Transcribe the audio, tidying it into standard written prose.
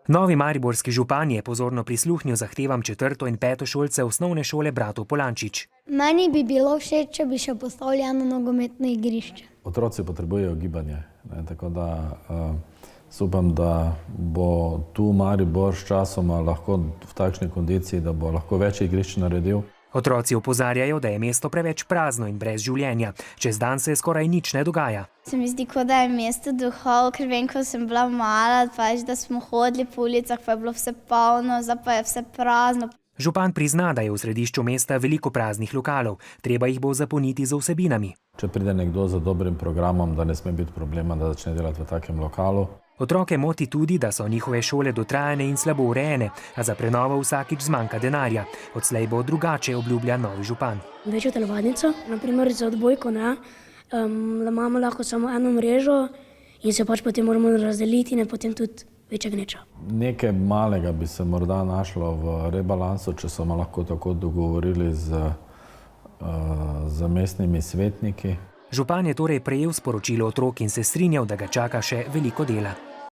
Novi mariborski župan je pozorno prisluhnil zahtevam četrto- in petošolcev osnovne šole Bratov Polančič. Meni bi bilo všeč, če bi še postavili eno nogometno igrišče. Otroci potrebujejo gibanje, tako da upam, da bo tu Maribor s časoma lahko v takšni kondiciji, da bo lahko več igrišč naredil. Otroci opozarjajo, da je mesto preveč prazno in brez življenja. Čez dan se skoraj nič ne dogaja. Se mi zdi, kot da je mesto duhov, ker vem, ko sem bila mala, da smo hodili po ulicah, pa je bilo vse polno, zdaj pa je vse prazno. Župan prizna, da je v središču mesta veliko praznih lokalov. Treba jih bo zapolniti z vsebinami. Če pride nekdo za dobrim programom, da ne sme biti problema, da začne delati v takem lokalu. Otroke moti tudi, da so njihove šole dotrajane in slabo urejene, a za prenovo vsakič zmanjka denarja. Odslej bo drugače, obljublja novi župan. Večjo telovadnico, naprimer za odbojko, da imamo lahko samo eno mrežo in se pač potem moramo razdeliti in potem tudi večja gneča. Nekaj malega bi se morda našlo v rebalansu, če smo lahko tako dogovorili z mestnimi svetniki. Župan je torej prejel sporočilo otrok in se strinjal, da ga čaka še veliko dela.